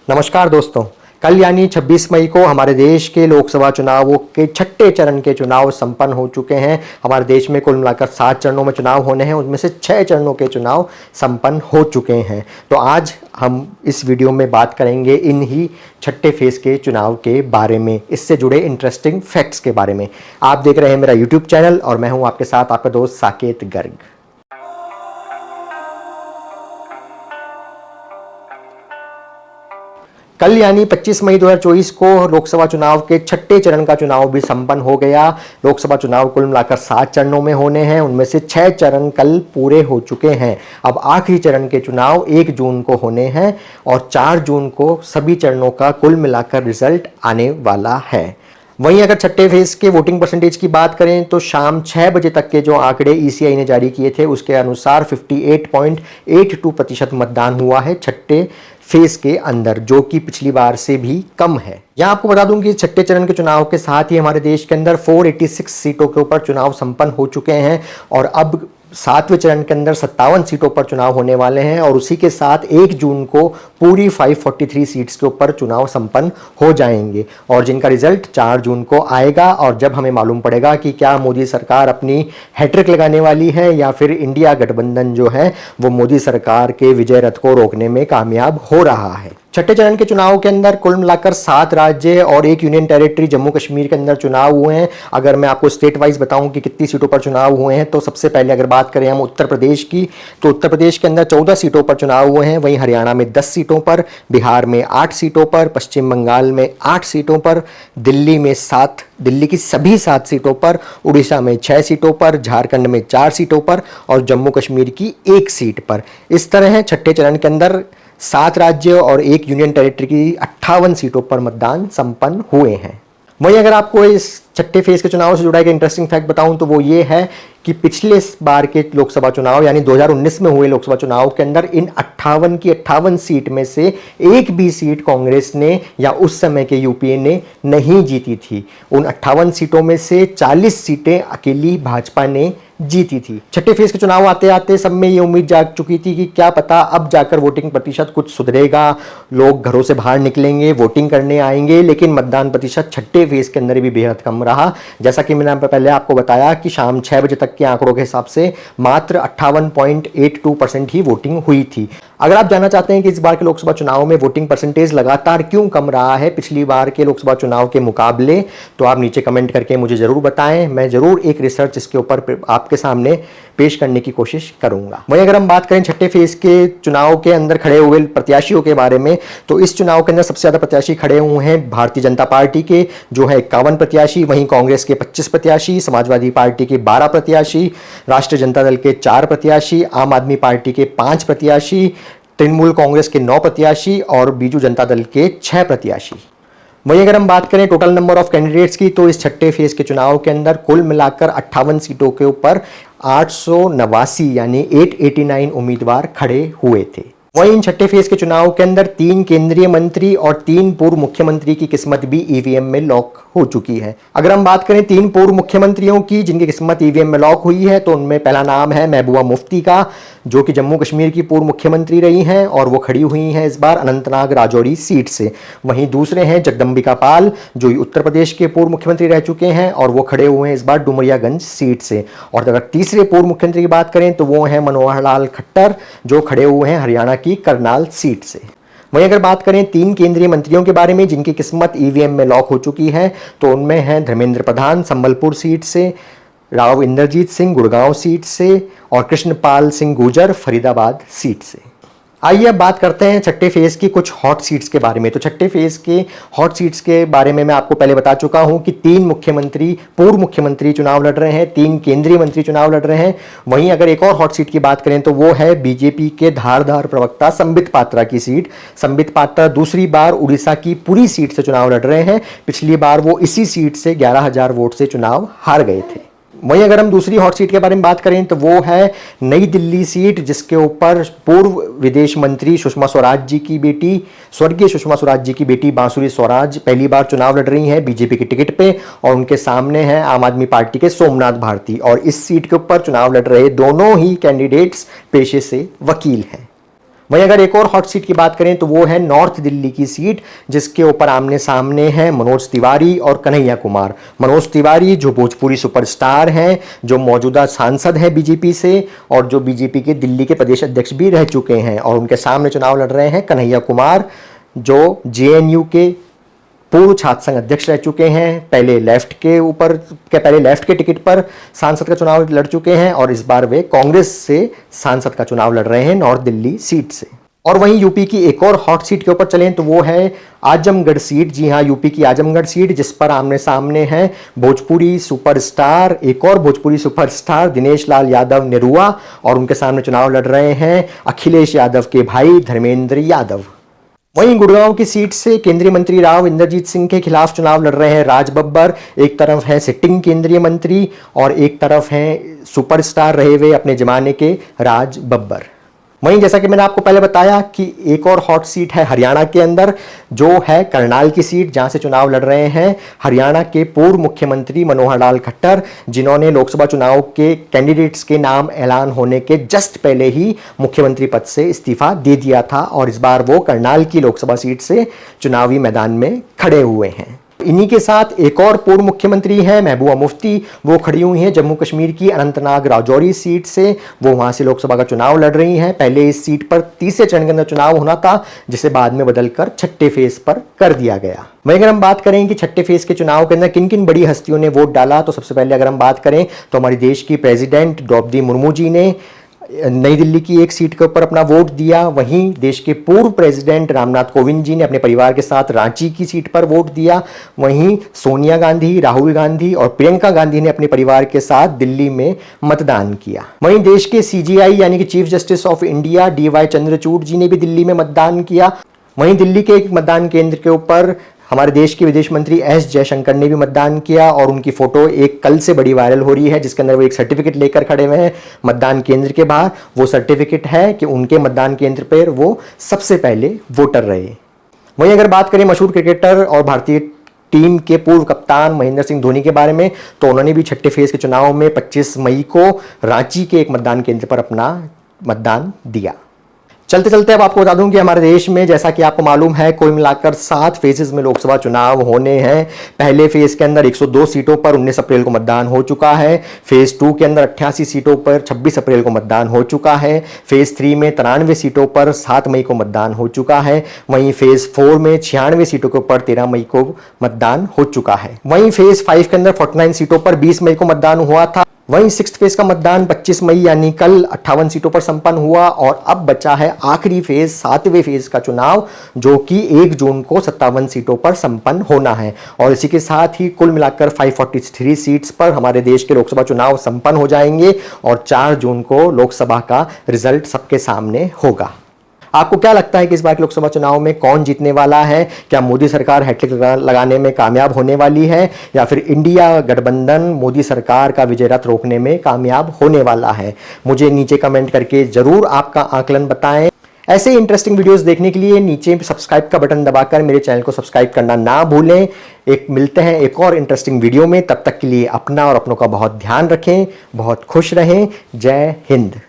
नमस्कार दोस्तों। कल यानी 26 मई को हमारे देश के लोकसभा चुनावों के छठे चरण के चुनाव संपन्न हो चुके हैं। हमारे देश में कुल मिलाकर 7 चरणों में चुनाव होने हैं, उनमें से 6 चरणों के चुनाव संपन्न हो चुके हैं। तो आज हम इस वीडियो में बात करेंगे इन ही छठे फेज के चुनाव के बारे में, इससे जुड़े इंटरेस्टिंग फैक्ट्स के बारे में। आप देख रहे हैं मेरा यूट्यूब चैनल और मैं हूँ आपके साथ आपका दोस्त साकेत गर्ग। कल यानी 25 मई 2024 को लोकसभा चुनाव के छठे चरण का चुनाव भी संपन्न हो गया। लोकसभा चुनाव कुल मिलाकर 7 चरणों में होने हैं, उनमें से 6 चरण कल पूरे हो चुके हैं। अब आखिरी चरण के चुनाव 1 जून को होने हैं और 4 जून को सभी चरणों का कुल मिलाकर रिजल्ट आने वाला है। वहीं अगर छठे फेज के वोटिंग परसेंटेज की बात करें तो शाम 6 बजे तक के जो आंकड़े ईसीआई ने जारी किए थे उसके अनुसार 58.82% मतदान हुआ है छठे फेज के अंदर, जो कि पिछली बार से भी कम है। यहां आपको बता दूं कि छठे चरण के चुनाव के साथ ही हमारे देश के अंदर 486 सीटों के ऊपर चुनाव संपन्न हो चुके हैं और अब 7वें चरण के अंदर 57 सीटों पर चुनाव होने वाले हैं और उसी के साथ 1 जून को पूरी 543 सीट्स के ऊपर चुनाव संपन्न हो जाएंगे और जिनका रिजल्ट 4 जून को आएगा। और जब हमें मालूम पड़ेगा कि क्या मोदी सरकार अपनी हैट्रिक लगाने वाली है या फिर इंडिया गठबंधन जो है वो मोदी सरकार के विजय रथ को रोकने में कामयाब हो रहा है। छठे चरण के चुनाव के अंदर कुल मिलाकर 7 राज्य और 1 यूनियन टेरिटरी जम्मू कश्मीर के अंदर चुनाव हुए हैं। अगर मैं आपको स्टेट वाइज बताऊं कि कितनी सीटों पर चुनाव हुए हैं तो सबसे पहले अगर बात करें हम उत्तर प्रदेश की, तो उत्तर प्रदेश के अंदर 14 सीटों पर चुनाव हुए हैं। वहीं हरियाणा में 10 सीटों पर, बिहार में 8 सीटों पर, पश्चिम बंगाल में 8 सीटों पर, दिल्ली में 7, दिल्ली की सभी 7 सीटों पर, उड़ीसा में 6 सीटों पर, झारखंड में 4 सीटों पर और जम्मू कश्मीर की 1 सीट पर। इस तरह छठे चरण के अंदर 7 राज्य और 1 यूनियन टेरिटरी की 58 सीटों पर मतदान संपन्न हुए हैं। वहीं अगर आपको इस छठे फेज के चुनाव से जुड़ा एक इंटरेस्टिंग फैक्ट बताऊं तो वो ये है कि पिछले बार के लोकसभा चुनाव यानी 2019 में हुए लोकसभा चुनाव के अंदर इन 58 की 58 सीट में से एक भी सीट कांग्रेस ने या उस समय के यूपीए ने नहीं जीती थी। उन 58 सीटों में से 40 सीटें अकेली भाजपा ने जीती थी। छठे फेज के चुनाव आते आते सब में ये उम्मीद जाग चुकी थी कि क्या पता अब जाकर वोटिंग प्रतिशत कुछ सुधरेगा, लोग घरों से बाहर निकलेंगे, वोटिंग करने आएंगे, लेकिन मतदान प्रतिशत छठे फेज के अंदर भी बेहद कम रहा। जैसा कि मैंने पहले आपको बताया कि शाम 6 बजे तक के आंकड़ों के हिसाब से मात्र 58.82% ही वोटिंग हुई थी। अगर आप जानना चाहते हैं कि इस बार के लोकसभा चुनाव में वोटिंग परसेंटेज लगातार क्यों कम रहा है पिछली बार के लोकसभा चुनाव के मुकाबले, तो आप नीचे कमेंट करके मुझे जरूर बताएं। मैं जरूर एक रिसर्च इसके ऊपर आपके सामने पेश करने की कोशिश करूंगा। वहीं अगर हम बात करें छठे फेज के चुनाव के अंदर खड़े हुए प्रत्याशियों के बारे में, तो इस चुनाव के अंदर सबसे ज्यादा प्रत्याशी खड़े हुए हैं भारतीय जनता पार्टी के, जो है 51 प्रत्याशी, वहीं कांग्रेस के 25 प्रत्याशी, समाजवादी पार्टी के 12 प्रत्याशी, राष्ट्रीय जनता दल के 4 प्रत्याशी, आम आदमी पार्टी के 5 प्रत्याशी, तृणमूल कांग्रेस के 9 प्रत्याशी और बीजू जनता दल के 6 प्रत्याशी। वहीं अगर हम बात करें टोटल नंबर ऑफ कैंडिडेट्स की, तो इस छठे फेज के चुनाव के अंदर कुल मिलाकर 58 सीटों के ऊपर 889 यानी 889 उम्मीदवार खड़े हुए थे। वहीं इन छठे फेज के चुनाव के अंदर 3 केंद्रीय मंत्री और 3 पूर्व मुख्यमंत्री की किस्मत भी ईवीएम में लॉक हो चुकी है। अगर हम बात करें 3 पूर्व मुख्यमंत्रियों की जिनकी किस्मत ईवीएम में लॉक हुई है, तो उनमें पहला नाम है महबूबा मुफ्ती का, जो कि जम्मू कश्मीर की पूर्व मुख्यमंत्री रही हैं और वो खड़ी हुई हैं इस बार अनंतनाग राजौरी सीट से। वहीं दूसरे हैं जगदम्बिका पाल, जो उत्तर प्रदेश के पूर्व मुख्यमंत्री रह चुके हैं और वो खड़े हुए हैं इस बार डुमरियागंज सीट से। और अगर तीसरे पूर्व मुख्यमंत्री की बात करें तो वो हैं मनोहर लाल खट्टर, जो खड़े हुए हैं हरियाणा की करनाल सीट से। वहीं अगर बात करें 3 केंद्रीय मंत्रियों के बारे में जिनकी किस्मत ईवीएम में लॉक हो चुकी है, तो उनमें हैं धर्मेंद्र प्रधान संबलपुर सीट से, राव इंद्रजीत सिंह गुड़गांव सीट से और कृष्णपाल सिंह गुर्जर फरीदाबाद सीट से। आइए अब बात करते हैं छठे फेज की कुछ हॉट सीट्स के बारे में। तो छठे फेज के हॉट सीट्स के बारे में मैं आपको पहले बता चुका हूं कि 3 मुख्यमंत्री, पूर्व मुख्यमंत्री चुनाव लड़ रहे हैं, 3 केंद्रीय मंत्री चुनाव लड़ रहे हैं। वहीं अगर एक और हॉट सीट की बात करें तो वो है बीजेपी के धारदार प्रवक्ता संबित पात्रा की सीट। संबित पात्रा दूसरी बार उड़ीसा की पुरी सीट से चुनाव लड़ रहे हैं। पिछली बार वो इसी सीट से 11,000 वोट से चुनाव हार गए थे। वहीं अगर हम दूसरी हॉट सीट के बारे में बात करें तो वो है नई दिल्ली सीट, जिसके ऊपर पूर्व विदेश मंत्री सुषमा स्वराज जी की बेटी, स्वर्गीय सुषमा स्वराज जी की बेटी बांसुरी स्वराज पहली बार चुनाव लड़ रही हैं बीजेपी की टिकट पे और उनके सामने हैं आम आदमी पार्टी के सोमनाथ भारती। और इस सीट के ऊपर चुनाव लड़ रहे दोनों ही कैंडिडेट्स पेशे से वकील हैं। वहीं अगर एक और हॉट सीट की बात करें तो वो है नॉर्थ दिल्ली की सीट, जिसके ऊपर आमने सामने हैं मनोज तिवारी और कन्हैया कुमार। मनोज तिवारी जो भोजपुरी सुपरस्टार हैं, जो मौजूदा सांसद हैं बीजेपी से और जो बीजेपी के दिल्ली के प्रदेश अध्यक्ष भी रह चुके हैं, और उनके सामने चुनाव लड़ रहे हैं कन्हैया कुमार जो जेएनयू के पूर्व छात्र संघ अध्यक्ष रह चुके हैं। पहले लेफ्ट के टिकट पर सांसद का चुनाव लड़ चुके हैं और इस बार वे कांग्रेस से सांसद का चुनाव लड़ रहे हैं नॉर्थ दिल्ली सीट से। और वहीं यूपी की एक और हॉट सीट के ऊपर चलें तो वो है आजमगढ़ सीट। जी हां, यूपी की आजमगढ़ सीट, जिस पर आमने सामने हैं भोजपुरी सुपरस्टार, एक और भोजपुरी सुपरस्टार दिनेश लाल यादव निरुआ, और उनके सामने चुनाव लड़ रहे हैं अखिलेश यादव के भाई धर्मेंद्र यादव। वहीं गुड़गांव की सीट से केंद्रीय मंत्री राव इंद्रजीत सिंह के खिलाफ चुनाव लड़ रहे हैं राज बब्बर। एक तरफ है सिटिंग केंद्रीय मंत्री और एक तरफ हैं सुपरस्टार रहे हुए अपने जमाने के राज बब्बर। वहीं जैसा कि मैंने आपको पहले बताया कि एक और हॉट सीट है हरियाणा के अंदर, जो है करनाल की सीट, जहां से चुनाव लड़ रहे हैं हरियाणा के पूर्व मुख्यमंत्री मनोहर लाल खट्टर, जिन्होंने लोकसभा चुनाव के कैंडिडेट्स के नाम ऐलान होने के जस्ट पहले ही मुख्यमंत्री पद से इस्तीफा दे दिया था और इस बार वो करनाल की लोकसभा सीट से चुनावी मैदान में खड़े हुए हैं। इन्हीं के साथ एक और पूर्व मुख्यमंत्री हैं महबूबा मुफ्ती, वो खड़ी हुई हैं जम्मू कश्मीर की अनंतनाग राजौरी सीट से। वो वहां से लोकसभा का चुनाव लड़ रही हैं। पहले इस सीट पर तीसरे चरण के अंदर चुनाव होना था, जिसे बाद में बदलकर छठे फेज पर कर दिया गया। वहीं अगर हम बात करें कि छठे फेज के चुनाव के अंदर किन किन बड़ी हस्तियों ने वोट डाला, तो सबसे पहले अगर हम बात करें तो हमारे देश की प्रेसिडेंट द्रौपदी मुर्मू जी ने नई दिल्ली की एक सीट के ऊपर अपना वोट दिया। वहीं देश के पूर्व प्रेसिडेंट रामनाथ कोविंद जी ने अपने परिवार के साथ रांची की सीट पर वोट दिया। वहीं सोनिया गांधी, राहुल गांधी और प्रियंका गांधी ने अपने परिवार के साथ दिल्ली में मतदान किया। वहीं देश के सीजीआई यानी कि chief justice of India DY Chandrachud ji ने भी दिल्ली में मतदान किया। वहीं दिल्ली के एक मतदान केंद्र के ऊपर हमारे देश के विदेश मंत्री एस जयशंकर ने भी मतदान किया और उनकी फोटो एक कल से बड़ी वायरल हो रही है, जिसके अंदर वो एक सर्टिफिकेट लेकर खड़े हुए हैं मतदान केंद्र के बाहर। वो सर्टिफिकेट है कि उनके मतदान केंद्र पर वो सबसे पहले वोटर रहे। वहीं अगर बात करें मशहूर क्रिकेटर और भारतीय टीम के पूर्व कप्तान महेंद्र सिंह धोनी के बारे में, तो उन्होंने भी छठे फेज के चुनाव में 25 मई को रांची के एक मतदान केंद्र पर अपना मतदान दिया। चलते चलते अब आपको बता दूं कि हमारे देश में, जैसा कि आपको मालूम है, कुल मिलाकर 7 फेजेस में लोकसभा चुनाव होने हैं। पहले फेज के अंदर 102 सीटों पर 19 अप्रैल को मतदान हो चुका है। फेज 2 के अंदर 88 सीटों पर 26 अप्रैल को मतदान हो चुका है। फेज 3 में 93 सीटों पर 7 मई को मतदान हो चुका है। वहीं फेज 4 में 96 सीटों के ऊपर 13 मई को मतदान हो चुका है। वहीं फेज 5 के अंदर 49 सीटों पर 20 मई को मतदान हुआ था। वहीं 6th फेज का मतदान 25 मई यानी कल 58 सीटों पर संपन्न हुआ और अब बचा है आखिरी फेज 7वें फेज का चुनाव, जो कि 1 जून को 57 सीटों पर संपन्न होना है। और इसी के साथ ही कुल मिलाकर 543 सीट्स पर हमारे देश के लोकसभा चुनाव संपन्न हो जाएंगे और 4 जून को लोकसभा का रिजल्ट सबके सामने होगा। आपको क्या लगता है कि इस बार के लोकसभा चुनाव में कौन जीतने वाला है? क्या मोदी सरकार हैट्रिक लगाने में कामयाब होने वाली है या फिर इंडिया गठबंधन मोदी सरकार का विजय रथ रोकने में कामयाब होने वाला है? मुझे नीचे कमेंट करके जरूर आपका आकलन बताएं। ऐसे इंटरेस्टिंग वीडियोस देखने के लिए नीचे सब्सक्राइब का बटन दबाकर मेरे चैनल को सब्सक्राइब करना ना भूलें। मिलते हैं एक और इंटरेस्टिंग वीडियो में। तब तक के लिए अपना और अपनों का बहुत ध्यान रखें, बहुत खुश रहें। जय हिंद।